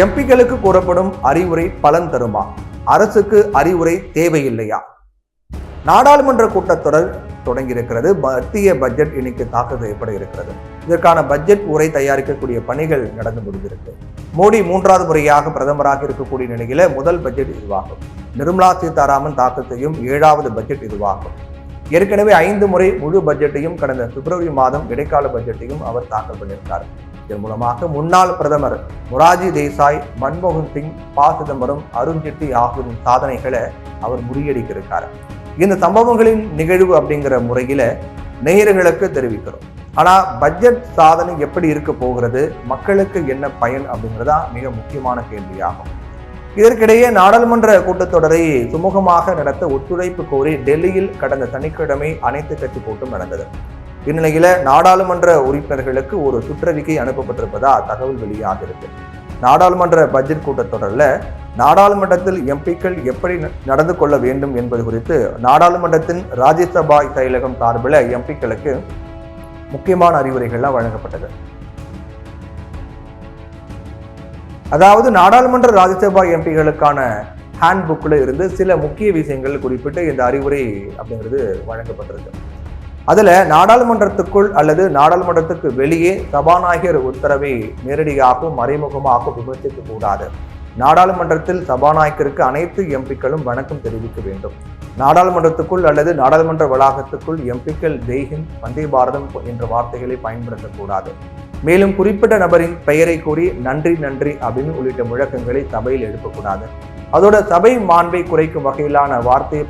எம்பிக்களுக்கு கூறப்படும் அறிவுரை பலன் தருமா? அரசுக்கு அறிவுரை தேவையில்லையா? நாடாளுமன்ற கூட்டத்தொடர் தொடங்கியிருக்கிறது. மத்திய பட்ஜெட் இன்னைக்கு தாக்கல் செய்யப்பட இருக்கிறது. இதற்கான பட்ஜெட் உரை தயாரிக்கக்கூடிய பணிகள் நடந்து முடிந்திருக்கு. மோடி 3வது முறையாக பிரதமராக இருக்கக்கூடிய நிலையில முதல் பட்ஜெட் இதுவாகும். நிர்மலா சீதாராமன் தாக்கல் செய்யும் 7வது பட்ஜெட் இதுவாகும். ஏற்கனவே 5 முறை முழு பட்ஜெட்டையும் கடந்த பிப்ரவரி மாதம் இடைக்கால பட்ஜெட்டையும் அவர் தாக்கல் பண்ணியிருக்கார். இதன் மூலமாக முன்னாள் பிரதமர் மொரார்ஜி தேசாய், மன்மோகன் சிங், ப. சிதம்பரம், அருண் ஜேட்லி ஆகியோரின் சாதனைகளை அவர் முறியடிக்க இருக்கார். இந்த சம்பவங்களின் நிகழ்வு அப்படிங்கிற முறையில நேயர்களுக்கு தெரிவிக்கிறோம். ஆனா பட்ஜெட் சாதனை எப்படி இருக்க போகிறது, மக்களுக்கு என்ன பயன் அப்படிங்கிறதா மிக முக்கியமான கேள்வியாகும். இதற்கிடையே நாடாளுமன்ற கூட்டத்தொடரை சுமூகமாக நடத்த ஒத்துழைப்பு கோரி டெல்லியில் கடந்த சனிக்கிழமை அனைத்து கட்சி கூட்டம் நடந்தது. இந்நிலையில நாடாளுமன்ற உறுப்பினர்களுக்கு ஒரு சுற்றறிக்கை அனுப்பப்பட்டிருப்பதா தகவல் வெளியாக இருக்கு. நாடாளுமன்ற பட்ஜெட் கூட்டத்தொடரில் நாடாளுமன்றத்தில் எம்பிக்கள் எப்படி நடந்து கொள்ள வேண்டும் என்பது குறித்து நாடாளுமன்றத்தின் ராஜ்யசபா செயலகம் சார்பில் எம்பிக்களுக்கு முக்கியமான அறிவுரைகள்லாம் வழங்கப்பட்டது. அதாவது நாடாளுமன்ற ராஜ்யசபா எம்பிகளுக்கான ஹேண்ட்புக்கில் இருந்து சில முக்கிய விஷயங்கள் குறிப்பிட்டு இந்த அறிவுரை அப்படிங்கிறது வழங்கப்பட்டிருக்கு. அதுல நாடாளுமன்றத்துக்குள் அல்லது நாடாளுமன்றத்துக்கு வெளியே சபாநாயகர் உத்தரவை நேரடியாக மறைமுகமாக விமர்சிக்க கூடாது. நாடாளுமன்றத்தில் சபாநாயகருக்கு அனைத்து எம்பிக்களும் வணக்கம் தெரிவிக்க வேண்டும். நாடாளுமன்றத்துக்குள் அல்லது நாடாளுமன்ற வளாகத்துக்குள் எம்பிக்கள் ஜெய்ஹிந்த், வந்தே பாரதம் என்ற வார்த்தைகளை பயன்படுத்தக்கூடாது. மேலும் குறிப்பிட்ட நபரின் பெயரை கூறி நன்றி நன்றி அப்படின்னு உள்ளிட்ட முழக்கங்களை சபையில் எழுப்பக்கூடாது. அதோட சபை மாண்பை குறைக்கும் வகையிலான வார்த்தையை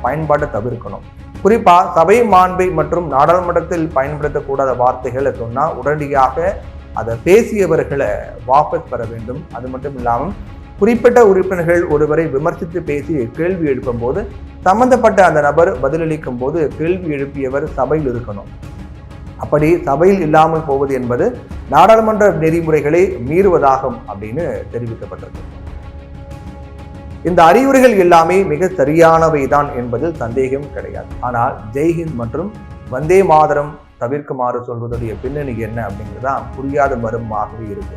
பயன்பாட்டை தவிர்க்கணும். குறிப்பா சபை மாண்பை மற்றும் நாடாளுமன்றத்தில் பயன்படுத்தக்கூடாத வார்த்தைகளை சொன்னா உடனடியாக அதை பேசியவர்களை வாபஸ் பெற வேண்டும். அது மட்டும் இல்லாமல் குறிப்பிட்ட உறுப்பினர்கள் ஒருவரை விமர்சித்து பேசி கேள்வி எழுப்பும் போது சம்பந்தப்பட்ட அந்த நபர் பதிலளிக்கும் போது கேள்வி எழுப்பியவர் சபையில் இருக்கணும். அப்படி சபையில் இல்லாமல் போவது என்பது நாடாளுமன்ற நெறிமுறைகளை மீறுவதாகும் அப்படின்னு தெரிவிக்கப்பட்டிருக்கு. இந்த அறிவுரைகள் எல்லாமே மிக சரியானவைதான் என்பதில் சந்தேகம் கிடையாது. ஆனால் ஜெய்ஹிந்த் மற்றும் வந்தே மாதரம் தவிர்க்குமாறு சொல்வதுடைய பின்னணி என்ன அப்படிங்கிறதான் புரியாத மர்மமாகவே இருக்கு.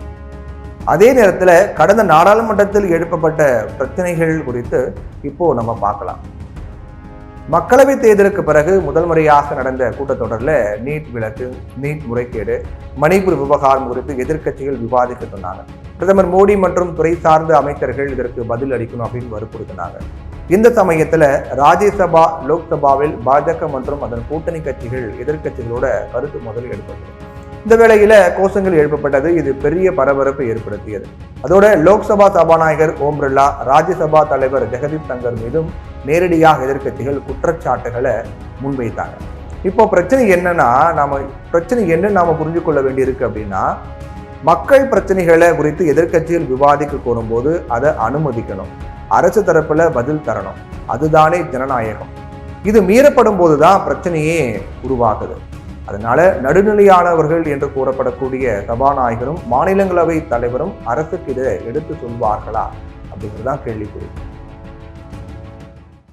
அதே நேரத்தில் கடந்த நாடாளுமன்றத்தில் எழுப்பப்பட்ட பிரச்சனைகள் குறித்து இப்போ நம்ம பார்க்கலாம். மக்களவை தேர்தலுக்கு பிறகு முதல் முறையாக நடந்த கூட்டத்தொடரில் நீட் விலக்கு, நீட் முறைகேடு, மணிப்பூர் விவகாரம் குறித்து எதிர்க்கட்சிகள் விவாதிக்க சொன்னாங்க. பிரதமர் மோடி மற்றும் துறை சார்ந்த அமைச்சர்கள் இதற்கு பதில் அளிக்கணும் அப்படின்னு வற்புறுத்தினாங்க. இந்த சமயத்துல ராஜ்யசபா, லோக்சபாவில் பாஜக மற்றும் அதன் கூட்டணி கட்சிகள் எதிர்க்கட்சிகளோட கருத்து முதல் எழுப்பப்பட்டது. இந்த வேளையில கோஷங்கள் எழுப்பப்பட்டது. இது பெரிய பரபரப்பை ஏற்படுத்தியது. அதோட லோக்சபா சபாநாயகர் ஓம் பிர்லா, ராஜ்யசபா தலைவர் ஜெகதீப் தங்கர் மீதும் நேரடியாக எதிர்க்கட்சிகள் குற்றச்சாட்டுகளை முன்வைத்தாங்க. இப்போ பிரச்சனை என்னன்னு நாம புரிஞ்சு கொள்ள வேண்டியிருக்கு அப்படின்னா, மக்கள் பிரச்சனைகளை குறித்து எதிர்க்கட்சிகள் விவாதிக்க கோரும்போது அதை அனுமதிக்கணும். அரசு தரப்புல பதில் தரணும். அதுதானே ஜனநாயகம். இது மீறப்படும் போதுதான் பிரச்சனையே உருவாகுது. அதனால நடுநிலையானவர்கள் என்று கூறப்படக்கூடிய சபாநாயகரும் மாநிலங்களவை தலைவரும் அரசுக்கு இதை எடுத்து சொல்வார்களா அப்படிங்கிறதுதான் கேள்விக்குறி.